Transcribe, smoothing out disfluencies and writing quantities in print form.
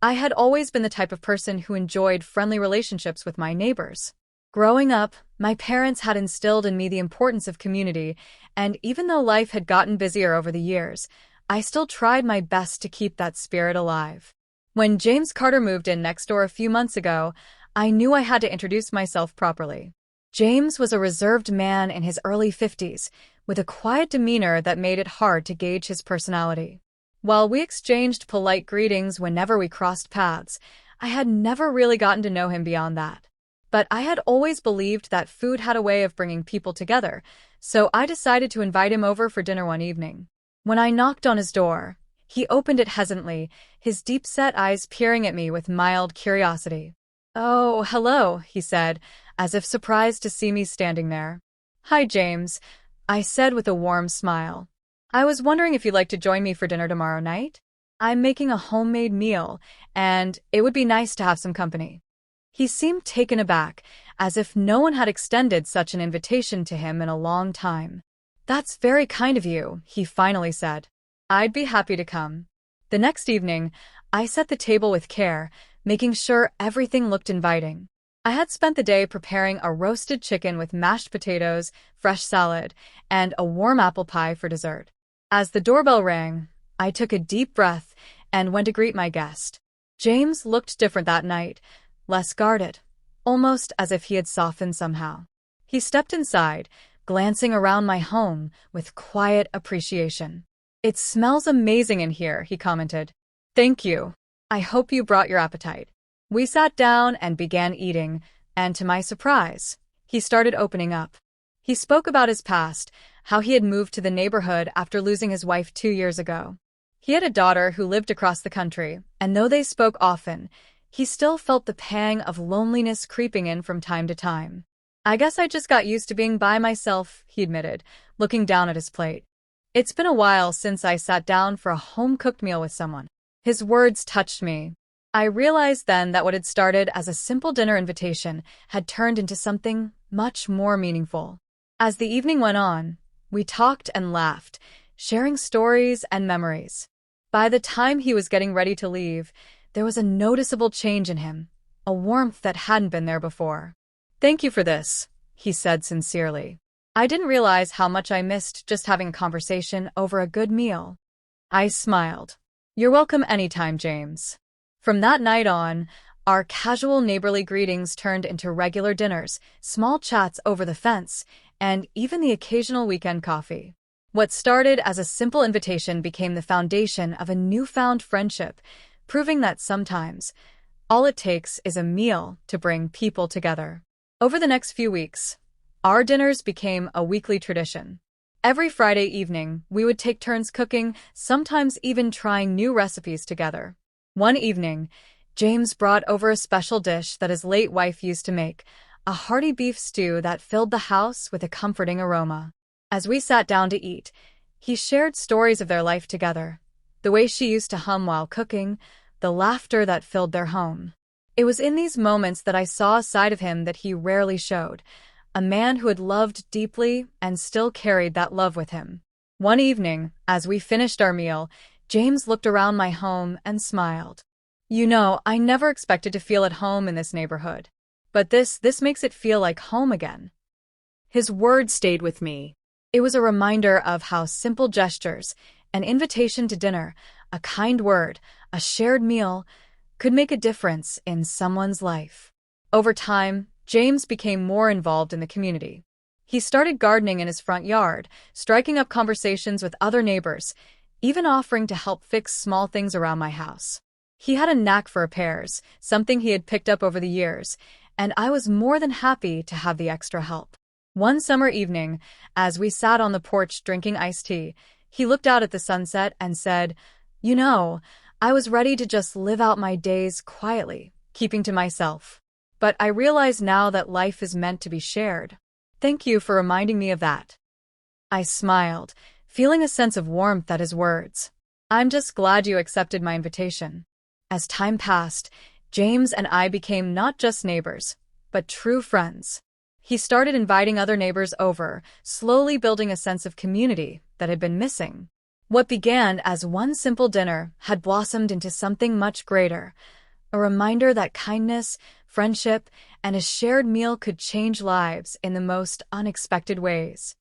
I had always been the type of person who enjoyed friendly relationships with my neighbors. Growing up, my parents had instilled in me the importance of community, and even though life had gotten busier over the years, I still tried my best to keep that spirit alive. When James Carter moved in next door a few months ago, I knew I had to introduce myself properly. James was a reserved man in his early 50s, with a quiet demeanor that made it hard to gauge his personality. While we exchanged polite greetings whenever we crossed paths, I had never really gotten to know him beyond that. But I had always believed that food had a way of bringing people together, so I decided to invite him over for dinner one evening. When I knocked on his door, he opened it hesitantly, his deep-set eyes peering at me with mild curiosity. "Oh, hello," he said, as if surprised to see me standing there. "Hi, James," I said with a warm smile. "I was wondering if you'd like to join me for dinner tomorrow night? I'm making a homemade meal, and it would be nice to have some company." He seemed taken aback, as if no one had extended such an invitation to him in a long time. "That's very kind of you," he finally said. "I'd be happy to come." The next evening, I set the table with care, making sure everything looked inviting. I had spent the day preparing a roasted chicken with mashed potatoes, fresh salad, and a warm apple pie for dessert. As the doorbell rang, I took a deep breath and went to greet my guest. James looked different that night, less guarded, almost as if he had softened somehow. He stepped inside, glancing around my home with quiet appreciation. "It smells amazing in here," he commented. "Thank you. I hope you brought your appetite." We sat down and began eating, and to my surprise, he started opening up. He spoke about his past, how he had moved to the neighborhood after losing his wife 2 years ago. He had a daughter who lived across the country, and though they spoke often, he still felt the pang of loneliness creeping in from time to time. "I guess I just got used to being by myself," he admitted, looking down at his plate. "It's been a while since I sat down for a home-cooked meal with someone." His words touched me. I realized then that what had started as a simple dinner invitation had turned into something much more meaningful. As the evening went on, we talked and laughed, sharing stories and memories. By the time he was getting ready to leave, there was a noticeable change in him, a warmth that hadn't been there before. "Thank you for this," he said sincerely. "I didn't realize how much I missed just having a conversation over a good meal." I smiled. "You're welcome anytime, James." From that night on, our casual neighborly greetings turned into regular dinners, small chats over the fence, and even the occasional weekend coffee. What started as a simple invitation became the foundation of a newfound friendship, proving that sometimes all it takes is a meal to bring people together. Over the next few weeks, our dinners became a weekly tradition. Every Friday evening, we would take turns cooking, sometimes even trying new recipes together. One evening, James brought over a special dish that his late wife used to make, a hearty beef stew that filled the house with a comforting aroma. As we sat down to eat, he shared stories of their life together, the way she used to hum while cooking, the laughter that filled their home. It was in these moments that I saw a side of him that he rarely showed, a man who had loved deeply and still carried that love with him. One evening, as we finished our meal, James looked around my home and smiled. "You know, I never expected to feel at home in this neighborhood. But this makes it feel like home again." His words stayed with me. It was a reminder of how simple gestures, an invitation to dinner, a kind word, a shared meal, could make a difference in someone's life. Over time, James became more involved in the community. He started gardening in his front yard, striking up conversations with other neighbors, even offering to help fix small things around my house. He had a knack for repairs, something he had picked up over the years, and I was more than happy to have the extra help. One summer evening, as we sat on the porch drinking iced tea, he looked out at the sunset and said, "You know, I was ready to just live out my days quietly, keeping to myself. But I realize now that life is meant to be shared. Thank you for reminding me of that." I smiled, feeling a sense of warmth at his words. "I'm just glad you accepted my invitation." As time passed, James and I became not just neighbors, but true friends. He started inviting other neighbors over, slowly building a sense of community that had been missing. What began as one simple dinner had blossomed into something much greater, a reminder that kindness, friendship, and a shared meal could change lives in the most unexpected ways.